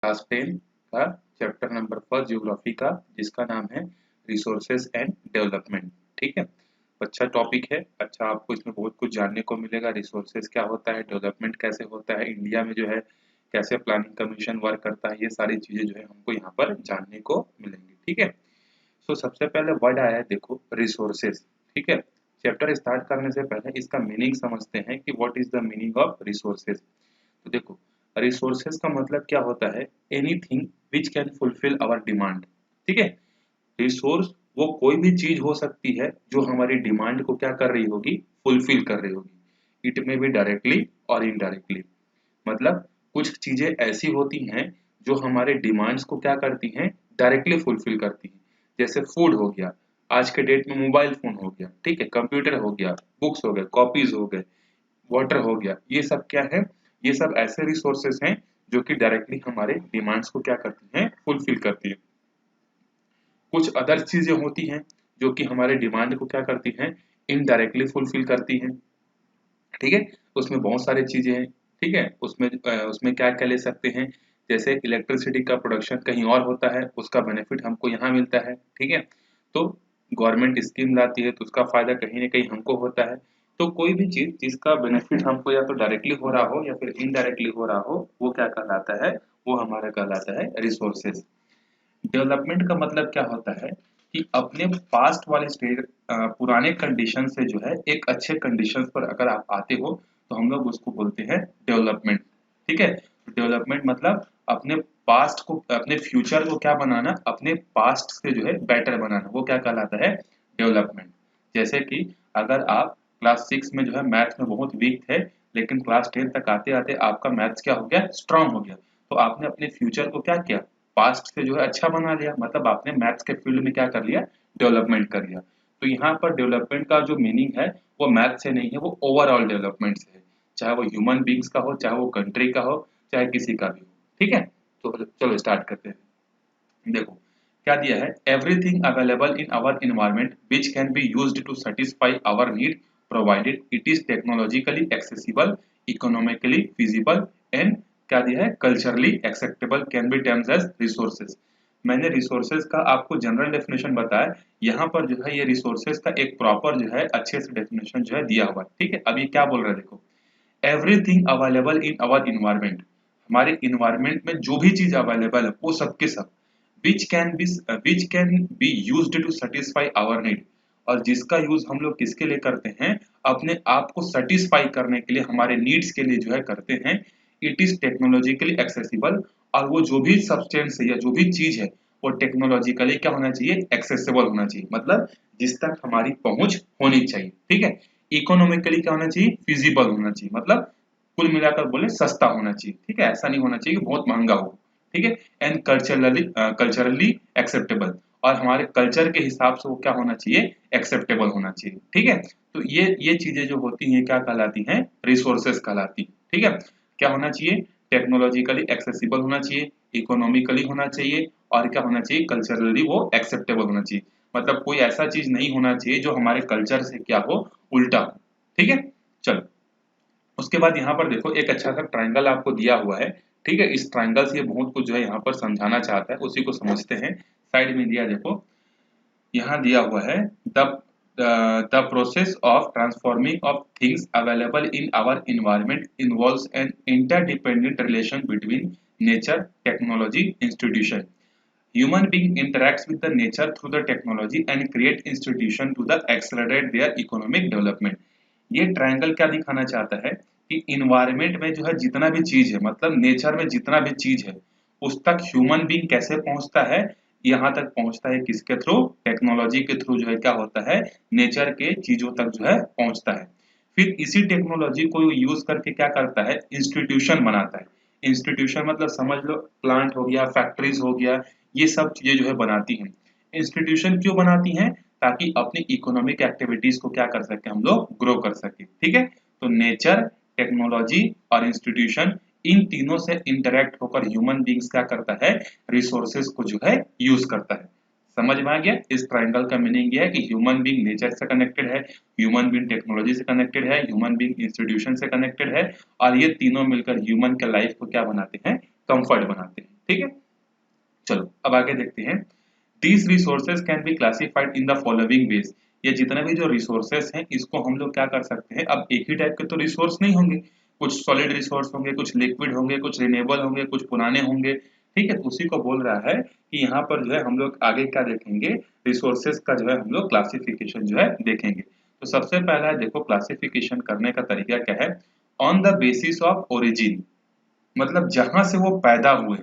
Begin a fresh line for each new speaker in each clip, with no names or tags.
Class 10 का chapter number 1 geography का, जिसका नाम है रिसोर्सेज एंड डेवलपमेंट। ठीक है, अच्छा टॉपिक है। अच्छा, आपको इसमें बहुत कुछ जानने को मिलेगा। रिसोर्सेज क्या होता है, डेवलपमेंट कैसे होता है, इंडिया में जो है कैसे प्लानिंग कमीशन वर्क करता है, ये सारी चीजें जो है हमको यहाँ पर जानने को मिलेंगी। ठीक है, सो सबसे पहले वर्ड आया है, देखो, रिसोर्सेज। ठीक है, चैप्टर स्टार्ट करने से पहले इसका मीनिंग समझते हैं कि what is the meaning of resources. तो देखो, रिसोर्सेज का मतलब क्या होता है, anything which can fulfil our demand. ठीक है, रिसोर्स वो कोई भी चीज हो सकती है जो हमारी डिमांड को क्या कर रही होगी, फुलफिल कर रही होगी। इट में बी डायरेक्टली और इनडायरेक्टली। मतलब कुछ चीजें ऐसी होती हैं जो हमारे डिमांड्स को क्या करती हैं, डायरेक्टली फुलफिल करती हैं। जैसे फूड हो गया, आज के डेट में मोबाइल फोन हो गया, ठीक है, कंप्यूटर हो गया, बुक्स हो गए, कॉपीज हो गए, वाटर हो गया, ये सब क्या है, ये सब ऐसे रिसोर्सेस हैं जो कि डायरेक्टली हमारे डिमांड्स को क्या करती हैं, फुलफिल करती है। कुछ अदर चीजें होती हैं जो कि हमारे डिमांड को क्या करती हैं, इनडायरेक्टली फुलफिल करती हैं। ठीक है, उसमें बहुत सारी चीजें हैं। ठीक है, उसमें क्या क्या ले सकते हैं, जैसे इलेक्ट्रिसिटी का प्रोडक्शन कहीं और होता है, उसका बेनिफिट हमको यहाँ मिलता है। ठीक है, तो गवर्नमेंट स्कीम लाती है तो उसका फायदा कहीं ना कहीं हमको होता है। तो कोई भी चीज जिसका बेनिफिट हमको या तो डायरेक्टली हो रहा हो या फिर इनडायरेक्टली हो रहा हो, वो क्या कहलाता है, वो हमारा कहलाता है रिसोर्सेज। डेवलपमेंट का मतलब क्या होता है कि अपने पास्ट वाले स्टेज, पुराने कंडीशन से जो है एक अच्छे कंडीशंस पर अगर आप आते हो तो हम लोग उसको बोलते हैं डेवलपमेंट। ठीक है, डेवलपमेंट मतलब अपने पास्ट को, अपने फ्यूचर को क्या बनाना, अपने पास्ट से जो है बेटर बनाना, वो क्या कहलाता है, डेवलपमेंट। जैसे कि अगर आप क्लास 6 में जो है मैथ में बहुत वीक थे, लेकिन क्लास 10 तक आते आते आपका मैथ्स क्या हो गया, स्ट्रांग हो गया, तो आपने अपने फ्यूचर को क्या किया, पास्ट से जो है अच्छा बना लिया, मतलब आपने मैथ्स के फील्ड में क्या कर लिया, डेवलपमेंट कर लिया। तो यहाँ पर डेवलपमेंट का जो मीनिंग है वो मैथ से नहीं है, वो ओवरऑल डेवलपमेंट से है। चाहे वो ह्यूमन बींग्स का हो, चाहे वो कंट्री का हो, चाहे किसी का भी हो। ठीक है, तो चलो स्टार्ट करते हैं। देखो क्या दिया है, everything available in our environment which can be used to satisfy our need provided it is technologically accessible, economically feasible and क्या दिया है, culturally acceptable, can be terms as resources. मैंने रिसोर्सेज का आपको जनरल डेफिनेशन बताया, यहाँ पर जो है ये रिसोर्सेज का एक प्रॉपर जो है अच्छे से डेफिनेशन जो है दिया हुआ है। ठीक है, अभी क्या बोल रहे हैं, देखो, everything available in our environment, हमारे इन्वायरमेंट में जो भी चीज अवेलेबल है वो सब के सब, which can be used to satisfy our need, और जिसका यूज हम लोग किसके लिए करते हैं, अपने आप को सेटिस्फाई करने के लिए, हमारे नीड्स के लिए जो है करते हैं। इट इज टेक्नोलॉजिकली एक्सेसिबल, और वो जो भी सब्सटेंस है या जो भी चीज है वो टेक्नोलॉजिकली क्या होना चाहिए, एक्सेसिबल होना चाहिए, मतलब जिस तक हमारी पहुंच होनी चाहिए। ठीक है, इकोनॉमिकली क्या होना चाहिए, फिजिबल होना चाहिए, मतलब कुल मिलाकर बोले सस्ता होना चाहिए। ठीक है, ऐसा नहीं होना चाहिए कि बहुत महंगा हो। ठीक है, एंड कल्चरली एक्सेप्टेबल, और हमारे कल्चर के हिसाब से वो क्या होना चाहिए, एक्सेप्टेबल होना चाहिए। ठीक है, तो ये चीजें जो होती हैं क्या कहलाती हैं, रिसोर्सेज कहलाती हैं। ठीक है, क्या होना चाहिए, टेक्नोलॉजिकली एक्सेसिबल होना चाहिए, इकोनॉमिकली होना चाहिए, और क्या होना चाहिए, कल्चरली वो एक्सेप्टेबल होना चाहिए। मतलब कोई ऐसा चीज नहीं होना चाहिए जो हमारे कल्चर से क्या हो, उल्टा हो। ठीक है, चलो उसके बाद यहाँ पर देखो एक अच्छा सा ट्रायंगल आपको दिया हुआ है। ठीक है, इस ट्रायंगल से ये बहुत कुछ जो है यहाँ पर समझाना चाहता है, उसी को समझते हैं। साइड में दिया देखो, यहाँ दिया हुआ है, the the process of transforming of things available in our environment involves an interdependent relation between nature, technology, institution. Human being interacts with the nature through the technology and create institution to the accelerate their economic development। ये triangle क्या दिखाना चाहता है कि environment में जो है जितना भी चीज है, मतलब नेचर में जितना भी चीज है, उस तक ह्यूमन बीइंग कैसे पहुंचता है, यहाँ तक पहुंचता है किसके थ्रू, टेक्नोलॉजी के थ्रू जो है क्या होता है, नेचर के चीजों तक जो है पहुंचता है। फिर इसी टेक्नोलॉजी को यूज करके क्या करता है, इंस्टीट्यूशन बनाता है। इंस्टीट्यूशन मतलब समझ लो प्लांट हो गया, फैक्ट्रीज हो गया, ये सब चीजें जो है बनाती हैं। इंस्टीट्यूशन क्यों बनाती हैं, ताकि अपनी इकोनॉमिक एक्टिविटीज को क्या कर सके, हम लोग ग्रो कर सके। ठीक है, तो नेचर, टेक्नोलॉजी और इंस्टीट्यूशन, इन तीनों से इंटरेक्ट होकर ह्यूमन बींग्स क्या करता है, रिसोर्सेज को जो है यूज करता है। समझ में आ गया, इस ट्रायंगल का मीनिंग ये है कि ह्यूमन बींग नेचर से कनेक्टेड है, ह्यूमन बींग टेक्नोलॉजी से कनेक्टेड है, ह्यूमन बींग इंस्टीट्यूशन से कनेक्टेड है, और ये तीनों मिलकर ह्यूमन के लाइफ को क्या बनाते हैं, कंफर्ट बनाते हैं। ठीक है, चलो अब आगे देखते हैं। These resources can be classified in the following ways। ये जितने भी जो रिसोर्सेस हैं इसको हम लोग क्या कर सकते हैं, अब एक ही टाइप के तो रिसोर्स नहीं होंगे, कुछ सॉलिड रिसोर्स होंगे, कुछ लिक्विड होंगे, कुछ रिन्यूएबल होंगे, कुछ पुराने होंगे। ठीक है, उसी को बोल रहा है कि यहाँ पर जो है हम लोग आगे क्या देखेंगे, रिसोर्सेस का जो है हम लोग क्लासिफिकेशन जो है देखेंगे। तो सबसे पहला है देखो क्लासिफिकेशन करने का तरीका क्या है, on the basis of origin, मतलब जहां से वो पैदा हुए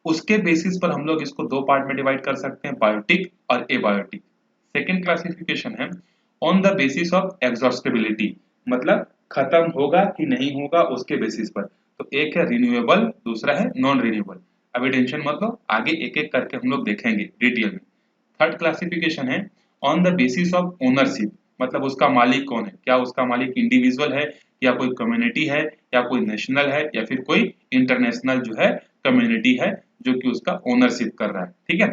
उसके बेसिस पर हम लोग इसको दो पार्ट में डिवाइड कर सकते हैं, बायोटिक और एबायोटिक। सेकेंड क्लासिफिकेशन है on the basis of exhaustibility, मतलब खत्म होगा कि नहीं होगा उसके बेसिस पर। तो एक है रिन्यूएबल, दूसरा है नॉन रिन्यूएबल। अभी टेंशन मत लो, आगे एक एक करके हम लोग देखेंगे डिटेल में। थर्ड क्लासिफिकेशन है on the basis of ownership, मतलब उसका मालिक कौन है, क्या उसका मालिक इंडिविजुअल है या कोई कम्युनिटी है या कोई नेशनल है या फिर कोई इंटरनेशनल जो है कम्युनिटी है जो कि उसका ओनरशिप कर रहा है। ठीक है,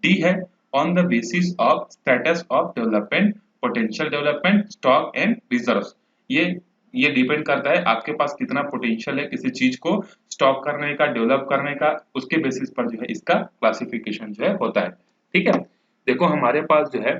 डी है on the basis of status of development, potential development, stock and reserves. ये डिपेंड करता है आपके पास कितना पोटेंशियल है किसी चीज को स्टॉक करने का, डेवलप करने का, उसके बेसिस पर जो है इसका क्लासिफिकेशन जो है होता है। ठीक है, देखो हमारे पास जो है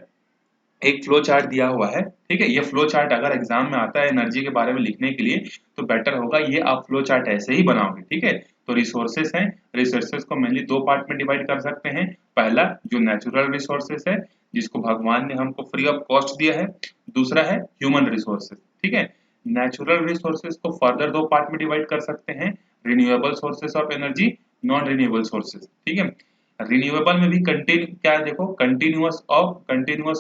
एक फ्लो चार्ट दिया हुआ है। ठीक है, ये फ्लो चार्ट अगर एग्जाम में आता है एनर्जी के बारे में लिखने के लिए तो बेटर होगा ये आप फ्लो चार्ट ऐसे ही बनाओगे। ठीक है, तो रिसोर्सेस हैं, रिसोर्सेस को मेनली दो पार्ट में डिवाइड कर सकते हैं। पहला जो नेचुरल रिसोर्सेस है जिसको भगवान ने हमको फ्री ऑफ कॉस्ट दिया है, दूसरा है ह्यूमन रिसोर्सेस। ठीक है, नेचुरल रिसोर्सेस को फर्दर दो पार्ट में डिवाइड कर सकते हैं, renewable sources of energy, non renewable sources. ठीक है, रिन्यूएबल में भी क्या है देखो, कंटिन्यूअस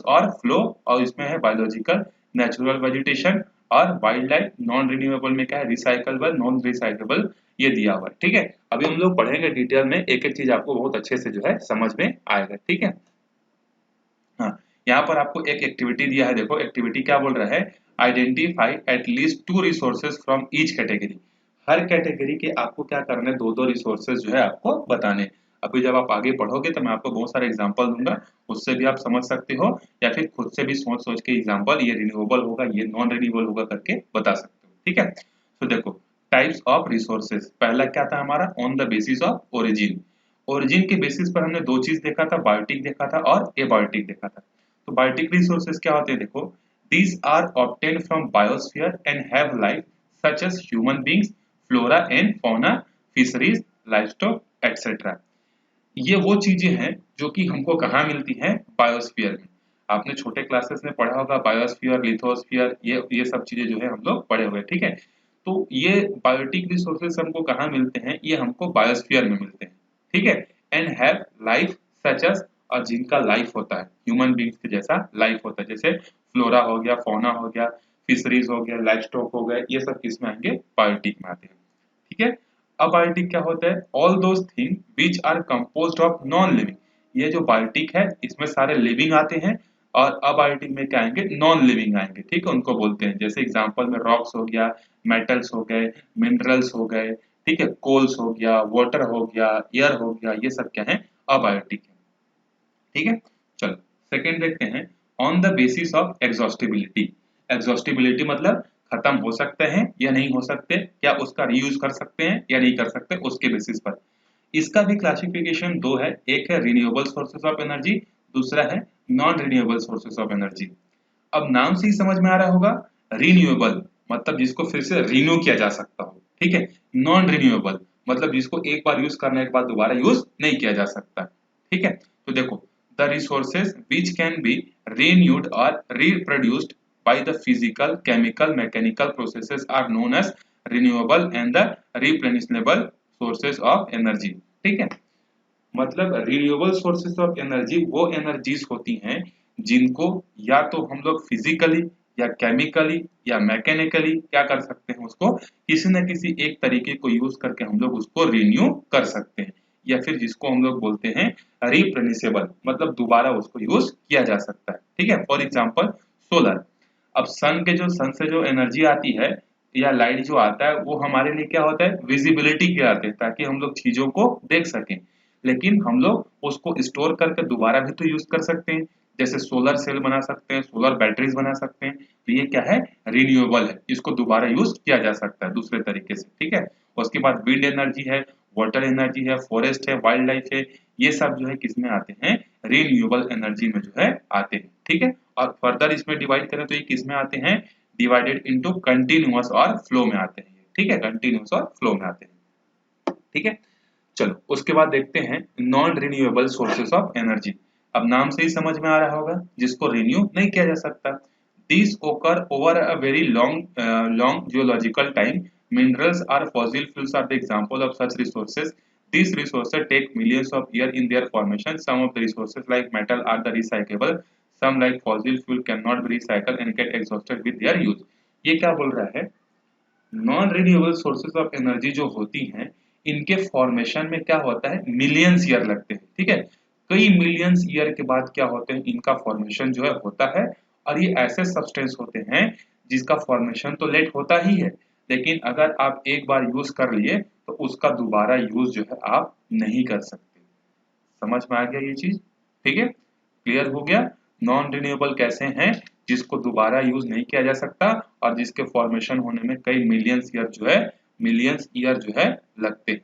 और फ्लो, और इसमें है बायोलॉजिकल, नेचुरल वेजिटेशन और वाइल्ड लाइफ। नॉन रिन्यूएबल में क्या है, रिसाइकलेबल, नॉन रिसाइकलेबल, ये दिया हुआ है। ठीक है, अभी हम लोग पढ़ेंगे डिटेल में, एक एक चीज आपको बहुत अच्छे से जो है समझ में आएगा। ठीक है, हाँ, यहाँ पर आपको एक एक्टिविटी दिया है, देखो एक्टिविटी क्या बोल रहा है, identify at least 2 resources from each category. Her category के आपको क्या करना है, दो दो रिसोर्सेज जो है आपको बताने। अभी जब आप आगे पढ़ोगे तो मैं आपको बहुत सारे एग्जांपल दूंगा, उससे भी आप समझ सकते हो, या फिर खुद से भी सोच सोच के एग्जांपल, ये रिन्यूएबल होगा ये नॉन रिन्यूएबल होगा करके बता सकते हो। ठीक है, तो देखो टाइप्स ऑफ रिसोर्सेज, पहला क्या था हमारा, on the basis of origin. Origin के बेसिस पर हमने दो चीज देखा था, बायोटिक देखा था और एबायोटिक देखा था। तो बायोटिक रिसोर्सेज क्या होते हैं, देखो these are obtained from biosphere and have life such as human beings, flora and fauna, fisheries, livestock, etc। ये वो चीजें हैं जो कि हमको कहाँ मिलती हैं, बायोस्फीयर में। आपने छोटे क्लासेस में पढ़ा होगा बायोस्फीयर, लिथोस्फीयर, ये सब चीजें जो है हम लोग पढ़े हुए। ठीक है, तो ये बायोटिक रिसोर्सेज हमको कहाँ मिलते हैं, ये हमको बायोस्फीयर में मिलते हैं। ठीक है, and have life such as, और जिनका लाइफ होता है ह्यूमन बींग्स के जैसा लाइफ होता है, जैसे फ्लोरा हो गया, फौना हो गया, फिशरीज हो गया, लाइफ स्टॉक हो गया, ये सब किस में आएंगे, बायोटिक में आते हैं। ठीक है, अबायोटिक क्या होता है, all those thing which are composed of non living. ये जो बायोटिक है इसमें सारे लिविंग आते हैं, और अबायोटिक में क्या आएंगे, नॉन लिविंग आएंगे। ठीक है, उनको बोलते हैं, जैसे एग्जांपल में रॉक्स हो गया, मेटल्स हो गए, मिनरल्स हो गए, ठीक है, कोल्स हो गया, वाटर हो गया, एयर हो गया, ये सब क्या है, अबायोटिक है। ठीक है, चलो सेकंड देखते हैं, on the basis of exhaustibility. Exhaustibility मतलब खत्म हो सकते हैं या नहीं हो सकते, क्या उसका रीयूज कर सकते हैं या नहीं कर सकते, उसके बेसिस पर। इसका भी क्लासिफिकेशन दो है, एक है रिन्यूएबल सोर्सेज ऑफ एनर्जी, दूसरा है non renewable sources of energy. अब नाम से ही समझ में आ रहा होगा, रिन्यूएबल मतलब जिसको फिर से रिन्यू किया जा सकता हो। ठीक है, नॉन रिन्यूएबल मतलब जिसको एक बार यूज करने के बाद दोबारा यूज नहीं किया जा सकता। ठीक है, तो देखो the resources which can B renewed or reproduced by the physical, chemical, mechanical processes are known as renewable and the replenishable sources of energy। ठीक है, मतलब रिन्यूएबल सोर्सेस ऑफ एनर्जी वो एनर्जीज होती हैं जिनको या तो हम लोग फिजिकली या केमिकली या मैकेनिकली क्या कर सकते हैं, उसको किसी न किसी एक तरीके को यूज करके हम लोग उसको रिन्यू कर सकते हैं, या फिर जिसको हम लोग बोलते हैं रिप्लेनिशेबल, मतलब दोबारा उसको यूज किया जा सकता है। ठीक है, फॉर एग्जांपल सोलर। अब सन से जो एनर्जी आती है या लाइट जो आता है वो हमारे लिए क्या होता है, विजिबिलिटी के आते हैं, ताकि हम लोग चीजों को देख सकें। लेकिन हम लोग उसको स्टोर करके दोबारा भी तो यूज कर सकते हैं, जैसे सोलर सेल बना सकते हैं, सोलर बैटरीज बना सकते हैं। तो ये क्या है, रिन्यूएबल है, इसको दोबारा यूज किया जा सकता है दूसरे तरीके से। ठीक है, उसके बाद विंड एनर्जी है, वाटर एनर्जी है, फॉरेस्ट है, वाइल्ड लाइफ है, ये सब जो है किसमें आते हैं, रिन्यूएबल एनर्जी में जो है आते हैं। ठीक है, और फर्दर इसमें डिवाइड करें तो ये किसमें आते हैं, डिवाइडेड इनटू कंटिन्यूअस और फ्लो में आते हैं। ठीक है, कंटिन्यूअस और फ्लो में आते हैं। ठीक है, चलो उसके बाद देखते हैं non renewable sources of energy. अब नाम से ही समझ में आ रहा होगा, जिसको रिन्यू नहीं किया जा सकता। This occur over a very long geological time. Minerals are fossil fuels are the example of such resources. These resources take millions of years in their formation. Some of the resources like metal are the recyclable. Some like fossil fuel cannot be recycled and get exhausted with their use. ये क्या बोल रहा है, non renewable sources of energy जो होती हैं इनके formation में क्या होता है, मिलियंस ईयर लगते हैं। ठीक है, कई मिलियंस ईयर के बाद क्या होते हैं, इनका फॉर्मेशन जो है होता है। और ये ऐसे सब्सटेंस होते हैं जिसका फॉर्मेशन तो लेट होता ही है, लेकिन अगर आप एक बार यूज कर लिए तो उसका दोबारा यूज जो है आप नहीं कर सकते। समझ में आ गया ये चीज? ठीक है, क्लियर हो गया। नॉन रिन्यूएबल कैसे हैं, जिसको दोबारा यूज नहीं किया जा सकता और जिसके फॉर्मेशन होने में कई मिलियंस ईयर जो है लगते हैं।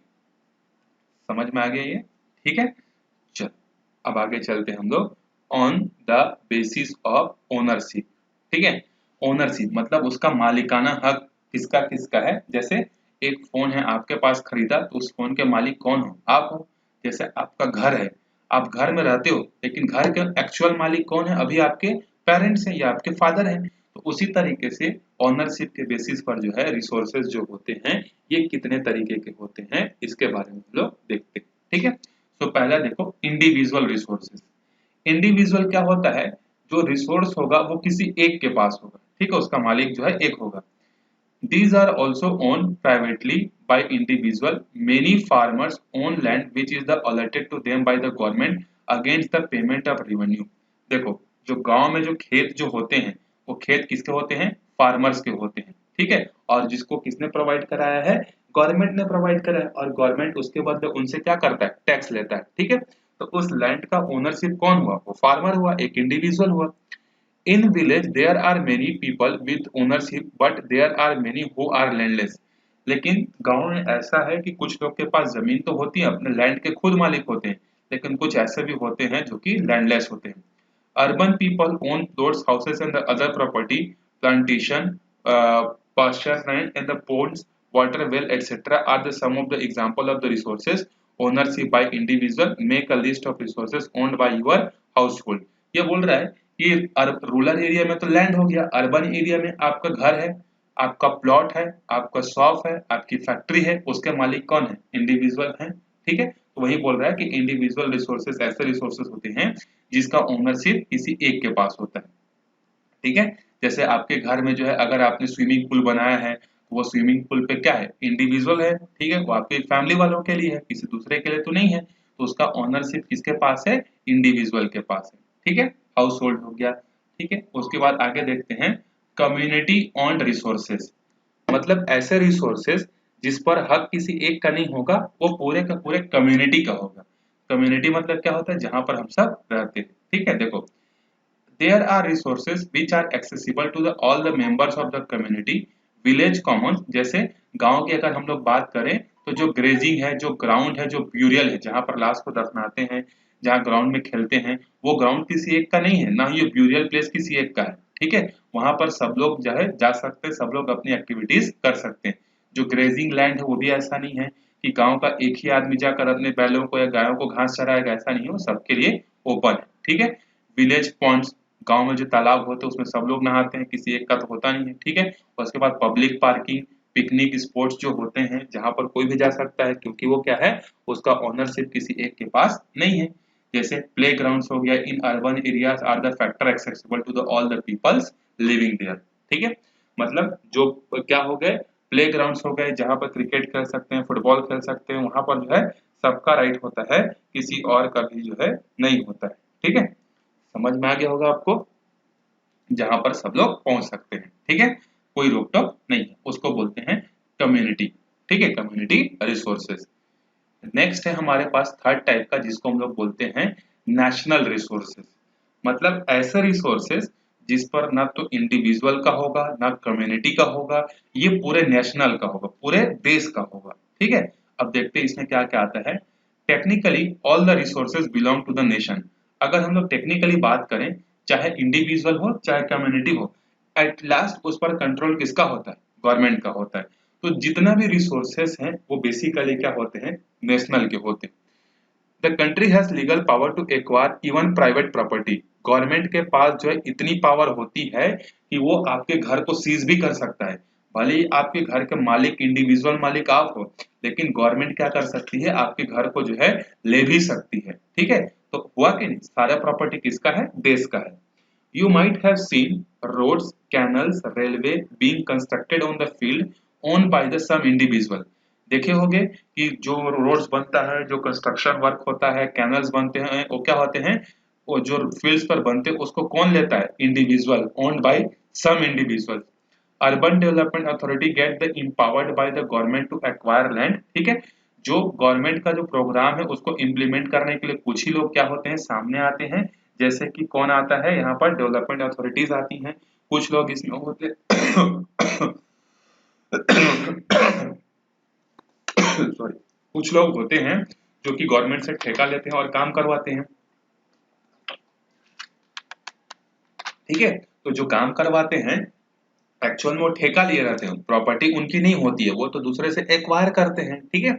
समझ में आ गया ये? ठीक है, चल अब आगे चलते हैं हम लोग। On the basis of ownership. ठीक है, ओनरशिप मतलब उसका मालिकाना हक किसका किसका है। जैसे एक फोन है आपके पास खरीदा, तो उस फोन के मालिक कौन हो, आप हो। जैसे आपका घर है, आप घर में रहते हो, लेकिन घर के एक्चुअल मालिक कौन है, अभी आपके पेरेंट्स हैं या आपके फादर हैं। तो उसी तरीके से ओनरशिप के बेसिस पर जो है रिसोर्सेज जो होते हैं ये कितने तरीके के होते हैं इसके बारे में हम लोग देखते हैं। ठीक है, तो पहला देखो इंडिविजुअल रिसोर्सेज। इंडिविजुअल क्या होता है, जो रिसोर्स होगा वो किसी एक के पास होगा। ठीक है, उसका मालिक जो है एक होगा। These are also owned privately by individual. Many farmers own land which is the allotted to them by the government against the payment of revenue. देखो, जो गांव में जो खेत जो होते हैं वो खेत किसके होते हैं, फार्मर्स के होते हैं। ठीक है, और जिसको किसने प्रोवाइड कराया है, गवर्नमेंट ने प्रोवाइड कराया है, और गवर्नमेंट उसके बदले उनसे क्या करता है, टैक्स लेता है। ठीक है, तो उस लैंड का ओनरशिप कौन हुआ, वो फार्मर हुआ, एक इंडिविजुअल हुआ। In village there are many people with ownership but there are many who are landless. लेकिन गांव में ऐसा है कि कुछ लोग के पास जमीन तो होती है, अपने लैंड के खुद मालिक होते हैं, लेकिन कुछ ऐसे भी होते हैं जो कि लैंडलेस होते हैं। Urban people own plots, houses and other property, plantation, pasture land and the ponds, water well etc. are the some of the example of the resources ownership by individual. Make a list of resources owned by your household. ये बोल रहा है कि rural area में तो land हो गया, urban area में आपका घर है, आपका प्लॉट है, आपका शॉप है, आपकी फैक्ट्री है, उसके मालिक कौन है, इंडिविजुअल है। ठीक है, तो वही बोल रहा है कि इंडिविजुअल रिसोर्सेस ऐसे रिसोर्सेस होते हैं जिसका ओनरशिप किसी एक के पास होता है। ठीक है, जैसे आपके घर में जो है अगर आपने स्विमिंग पूल बनाया है तो वो स्विमिंग पूल पे क्या है, इंडिविजुअल है। ठीक है, वो आपके फैमिली वालों के लिए है, किसी दूसरे के लिए तो नहीं है, तो उसका ओनरशिप किसके पास है, इंडिविजुअल के पास है। ठीक है, हाउस होल्ड हो गया। ठीक है, उसके बाद आगे देखते हैं कम्युनिटी ऑन रिसोर्सेज। मतलब ऐसे रिसोर्सेज जिस पर हक किसी एक का नहीं होगा, वो पूरे का पूरे कम्युनिटी का होगा। कम्युनिटी मतलब क्या होता है, जहां पर हम सब रहते हैं। ठीक है, देखो there are resources which are accessible to all the members of the community. Village commons, जैसे गांव की अगर हम लोग बात करें तो जो ग्रेजिंग है, जो ग्राउंड है, जो ब्यूरियल है, जहां पर लाश को दफनाते हैं, जहां ग्राउंड में खेलते हैं, वो ग्राउंड किसी एक का नहीं है, ना ही ये ब्यूरियल प्लेस किसी एक का है। ठीक है, वहां पर सब लोग जो है जा सकते हैं, सब लोग अपनी एक्टिविटीज कर सकते हैं। जो ग्रेजिंग लैंड है वो भी ऐसा नहीं है कि गांव का एक ही आदमी जाकर अपने बैलों को या गायों को घास चराएगा, ऐसा नहीं है, वो सबके लिए ओपन है। ठीक है, विलेज पॉन्ड्स, गांव में जो तालाब होते हैं उसमें सब लोग नहाते हैं, किसी एक का तो होता नहीं है। ठीक है, और उसके बाद पब्लिक पार्किंग, पिकनिक स्पॉट्स जो होते हैं जहां पर कोई भी जा सकता है, क्योंकि वो क्या है, उसका ओनरशिप किसी एक के पास नहीं है। जैसे प्ले ग्राउंड हो गया, in urban areas are the factor accessible to the all the peoples living there. ठीक है, मतलब जो क्या हो गए, प्ले ग्राउंड हो गए जहां पर क्रिकेट खेल सकते हैं, फुटबॉल खेल सकते हैं, वहां पर जो है सबका राइट होता है, किसी और का भी जो है नहीं होता है। ठीक है, समझ में आ गया होगा आपको, जहां पर सब लोग पहुंच सकते हैं। ठीक है, कोई रोक टोक नहीं है, उसको बोलते हैं कम्युनिटी। ठीक है, कम्युनिटी रिसोर्सेज। नेक्स्ट है हमारे पास थर्ड टाइप का, जिसको हम लोग बोलते हैं नेशनल रिसोर्सेज। मतलब ऐसे रिसोर्सेज जिस पर ना तो इंडिविजुअल का होगा ना कम्युनिटी का होगा, ये पूरे नेशनल का होगा, पूरे देश का होगा। ठीक है, अब देखते हैं इसमें क्या क्या आता है। Technically all the resources belong to the nation. अगर हम लोग टेक्निकली बात करें, चाहे इंडिविजुअल हो चाहे कम्युनिटी हो, एट लास्ट उस पर कंट्रोल किसका होता है? गवर्नमेंट का होता है। तो जितना भी रिसोर्सेस हैं वो बेसिकली क्या होते हैं? नेशनल के होते हैं। The country has legal power to acquire even private property. Government के पास जो है इतनी पावर होती है कि वो आपके घर को सीज भी कर सकता है। भले ही आपके घर के मालिक इंडिविजुअल मालिक आप हो, लेकिन गवर्नमेंट क्या कर सकती है? आपके घर को जो है ले भी सकती है। ठीक है, तो हुआ कि नहीं, सारा प्रॉपर्टी किसका है? देश का है। You might have seen roads, canals, railway being constructed on the field owned by the some individual. देखे होंगे कि जो रोड्स बनता है, जो कंस्ट्रक्शन वर्क होता है, कैनल्स बनते हैं, वो क्या होते हैं? वो जो फील्ड्स पर बनते हैं उसको कौन लेता है? Individual, owned by some individual. Urban development authority get the empowered by the government to acquire land. ठीक है, जो गवर्नमेंट का जो प्रोग्राम है उसको इम्प्लीमेंट करने के लिए कुछ ही लोग क्या होते हैं? सामने आते हैं। जैसे कि कौन आता है यहाँ पर? डेवलपमेंट अथॉरिटीज आती हैं। कुछ लोग इसमें होते सॉरी, कुछ लोग होते हैं जो कि गवर्नमेंट से ठेका लेते हैं और काम करवाते हैं। ठीक है, तो जो काम करवाते हैं एक्चुअल में वो ठेका लिए रहते हैं, प्रॉपर्टी उनकी नहीं होती है, वो तो दूसरे से एक्वायर करते हैं। ठीक है,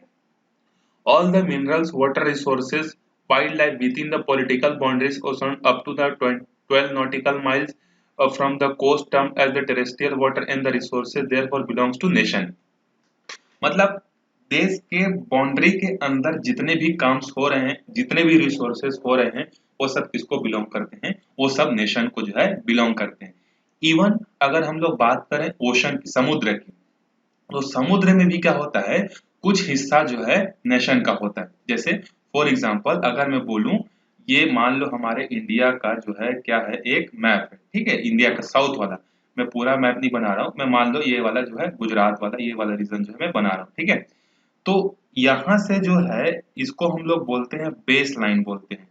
all the minerals, water resources, wildlife within the political boundaries ocean up to the 12 nautical miles from the coast termed as the terrestrial water and the resources therefore belongs to nation। मतलब देश के boundary के अंदर जितने भी calms हो रहे हैं, जितने भी रिसोर्सेज हो रहे हैं, वो सब किसको बिलोंग करते हैं? वो सब नेशन को जो है बिलोंग करते हैं। इवन अगर हम लोग बात करें ओशन की, समुद्र की, तो समुद्र में भी क्या होता है? कुछ हिस्सा जो है नेशन का होता है। जैसे फॉर एग्जांपल अगर मैं बोलूं, ये मान लो हमारे इंडिया का जो है क्या है? एक मैप है। ठीक है, इंडिया का साउथ वाला, मैं पूरा मैप नहीं बना रहा हूँ, मैं मान लो ये वाला जो है गुजरात वाला, ये वाला रीजन जो है मैं बना रहा हूँ। ठीक है, तो यहाँ से जो है इसको हम लोग बोलते हैं बेस लाइन बोलते हैं।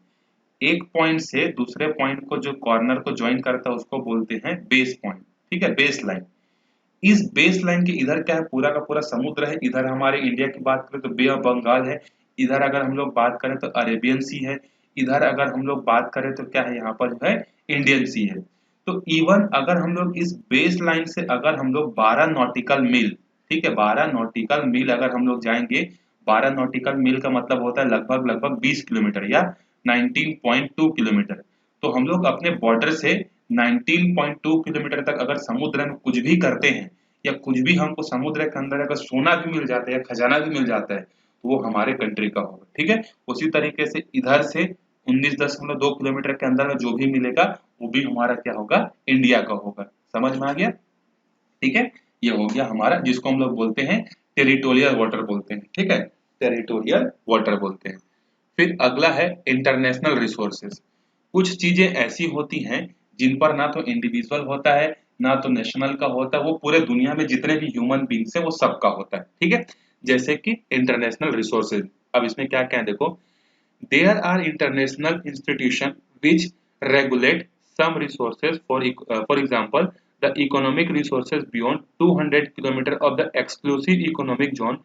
एक पॉइंट से दूसरे पॉइंट को जो कॉर्नर को ज्वाइन करता है उसको बोलते हैं बेस पॉइंट। ठीक है, बेस लाइन। इस बेस लाइन के इधर क्या है? पूरा का पूरा समुद्र है। इधर हमारे इंडिया की बात करें तो बे ऑफ बंगाल है। इधर अगर हम लोग बात करें तो अरेबियन सी है। इधर अगर हम लोग बात करें तो क्या है? यहाँ पर जो है इंडियन सी है। तो इवन अगर हम लोग इस बेस लाइन से अगर हम लोग 12 नॉटिकल मील, ठीक है, 12 नॉटिकल मील अगर हम लोग जाएंगे, 12 नॉटिकल मील का मतलब होता है लगभग लगभग 20 किलोमीटर या 19.2 किलोमीटर। तो हम लोग अपने बॉर्डर से 19.2 किलोमीटर तक अगर समुद्र में कुछ भी करते हैं, या कुछ भी हमको समुद्र के अंदर अगर सोना भी मिल जाता है या खजाना भी मिल जाता है, तो वो हमारे कंट्री का होगा। ठीक है, उसी तरीके से इधर से 19.2 किलोमीटर के अंदर में जो भी मिलेगा वो भी हमारा क्या होगा? इंडिया का होगा। समझ में आ गया? ठीक है, ये हो गया हमारा, जिसको हम लोग बोलते हैं टेरिटोरियल वाटर बोलते हैं। ठीक है, टेरिटोरियल वाटर बोलते हैं। फिर अगला है इंटरनेशनल रिसोर्सेज। कुछ चीजें ऐसी होती हैं जिन पर ना तो इंडिविजुअल होता है ना तो नेशनल का होता है, वो पूरे दुनिया में जितने भी ह्यूमन बींग्स हैं वो सबका होता है। ठीक है, जैसे कि इंटरनेशनल रिसोर्सेज। अब इसमें क्या क्या है देखो, there are international institutions which regulate some resources. For example, the economic resources beyond 200 kilometers of the exclusive economic zone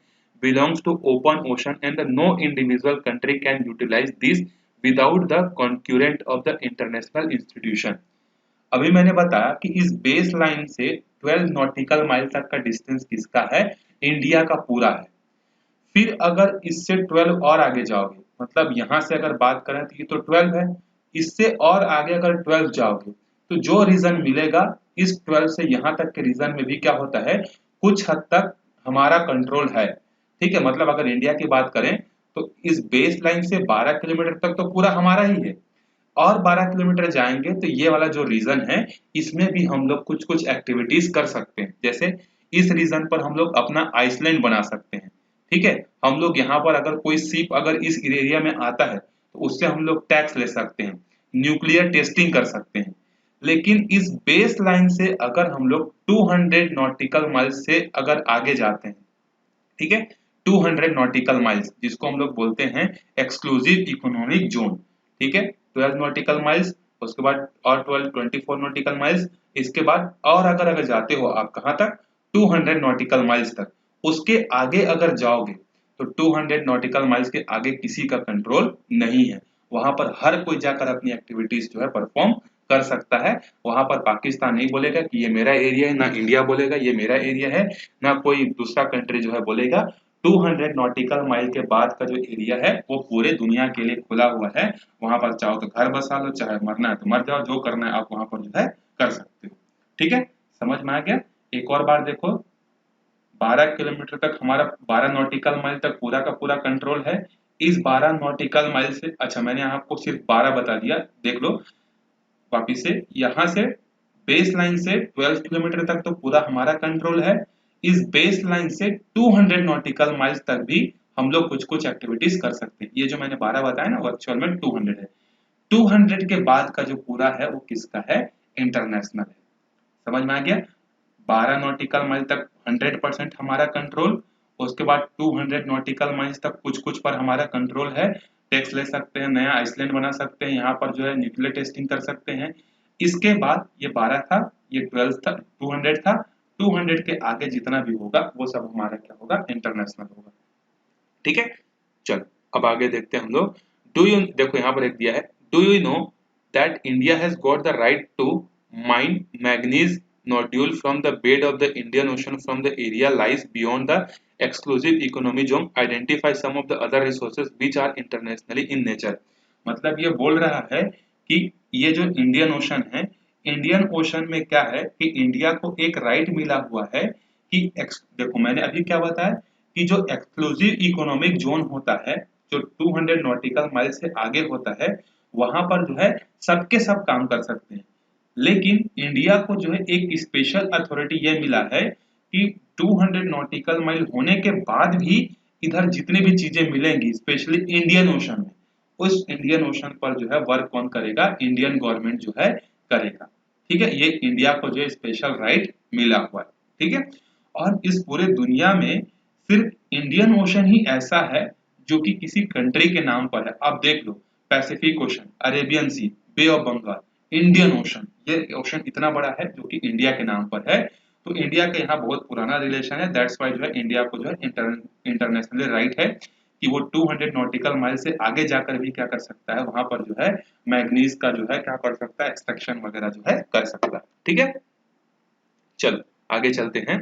belongs to open ocean, and no individual country can utilize this without the concurrent of the international institution। अभी मैंने बताया कि इस base line से 12 nautical mile तक का distance किसका है? इंडिया का पूरा है। फिर अगर इससे 12 और आगे जाओगे, मतलब यहां से अगर बात करें तो ये तो 12 है, इससे और आगे अगर 12 जाओगे तो जो रीजन मिलेगा इस 12 से यहां तक के रीजन में भी क्या होता है? कुछ हद तक हमारा कंट्रोल है। ठीक है, मतलब अगर इंडिया की बात करें तो इस बेस लाइन से 12 किलोमीटर तक तो पूरा हमारा ही है, और 12 किलोमीटर जाएंगे तो ये वाला जो रीजन है इसमें भी हम लोग कुछ कुछ एक्टिविटीज कर सकते हैं। जैसे इस रीजन पर हम लोग अपना आइसलैंड बना सकते हैं। ठीक है, हम लोग यहाँ पर अगर कोई शिप अगर इस एरिया में आता है तो उससे हम लोग टैक्स ले सकते हैं, न्यूक्लियर टेस्टिंग कर सकते हैं। लेकिन इस बेस लाइन से अगर हम लोग 200 नॉटिकल माइल से अगर आगे जाते हैं, ठीक है, 200 नॉटिकल माइल्स जिसको हम लोग बोलते हैं एक्सक्लूसिव इकोनॉमिक जोन। ठीक है, 12 नॉटिकल माइल्स, उसके बाद और 12 24 नॉटिकल माइल्स, इसके बाद और अगर जाते हो आप कहां तक? 200 नॉटिकल माइल्स तक। उसके आगे अगर जाओगे तो 200 नॉटिकल माइल्स के आगे किसी का कंट्रोल नहीं है। वहां पर हर कोई जाकर अपनी एक्टिविटीज जो है परफॉर्म कर सकता है। वहां पर पाकिस्तान नहीं बोलेगा कि ये मेरा एरिया है, ना इंडिया बोलेगा ये मेरा एरिया है, ना कोई दूसरा कंट्री जो है बोलेगा। 200 नॉटिकल माइल के बाद का जो एरिया है वो पूरे दुनिया के लिए खुला हुआ है। वहां पर चाहो तो घर बसा लो, चाहे मरना है तो मर जाओ, जो करना है आप वहां पर जो है कर सकते हो। ठीक है, समझ में आ गया। एक और बार देखो, 12 किलोमीटर तक हमारा 12 नॉटिकल माइल तक पूरा का पूरा कंट्रोल है। इस 12 नॉटिकल माइल से, अच्छा मैंने आपको सिर्फ 12 बता दिया, देख लो वापिस से, यहाँ से बेस लाइन से 12 किलोमीटर तक तो पूरा हमारा कंट्रोल है। इस बेस लाइन से 200 नॉटिकल माइल्स तक भी हम लोग कुछ कुछ एक्टिविटीज कर सकते हैं। ये जो मैंने 12 बताया ना वर्चुअल में 200 है। 200 के बाद का जो पूरा है वो किसका है, इंटरनेशनल है। समझ में आ गया। 12 नॉटिकल माइल तक 100% हमारा कंट्रोल, उसके बाद 200 नॉटिकल माइल्स तक कुछ कुछ पर हमारा कंट्रोल है। टैक्स ले सकते हैं, नया आइसलैंड बना सकते हैं, यहाँ पर जो है न्यूक्लियर टेस्टिंग कर सकते हैं। इसके बाद ये 12 था, ये 12 था, 200 था। 200 के आगे जितना भी होगा वो सब हमारा क्या होगा, इंटरनेशनल होगा। ठीक है, चलो अब आगे देखते हैं हम लोग। डू यू, देखो यहाँ पर एक दिया है, do you know that India has got the right to mine manganese nodule from the bed of the Indian Ocean from the area lies beyond the exclusive economic zone, identify some of the other resources which are internationally in nature। मतलब ये बोल रहा है कि ये जो Indian ocean है, Indian ocean में क्या है कि इंडिया को एक राइट मिला हुआ है कि देखो मैंने अभी क्या बताया कि जो एक्सक्लूसिव इकोनॉमिक जोन होता है, जो 200 नॉटिकल माइल से आगे होता है, वहां पर जो है सबके सब काम कर सकते हैं। लेकिन इंडिया को जो है एक स्पेशल अथॉरिटी ये मिला है कि 200 नॉटिकल माइल होने के बाद भी इधर जितनी भी चीजें मिलेंगी, स्पेशली इंडियन ओशन में, उस इंडियन ओशन पर जो है वर्क कौन करेगा, इंडियन गवर्नमेंट जो है करेगा। ठीक है, ये इंडिया को जो स्पेशल राइट मिला हुआ है। ठीक है, और इस पूरे दुनिया में सिर्फ इंडियन ओशन ही ऐसा है जो कि किसी कंट्री के नाम पर है। आप देख लो, Pacific Ocean, Arabian Sea, Bay of Bengal, Indian Ocean, ये ओशन इतना बड़ा है जो कि इंडिया के नाम पर है। तो इंडिया के यहाँ बहुत पुराना रिलेशन है, दैट्स वाई जो है इंडिया को जो है इंटरनेशनली राइट है कि वो 200 नॉटिकल माइल से आगे जाकर भी क्या कर सकता है, वहां पर जो है मैग्नीज का जो है क्या कर सकता है, एक्सट्रैक्शन वगैरह जो है कर सकता है। ठीक है, चलो आगे चलते हैं।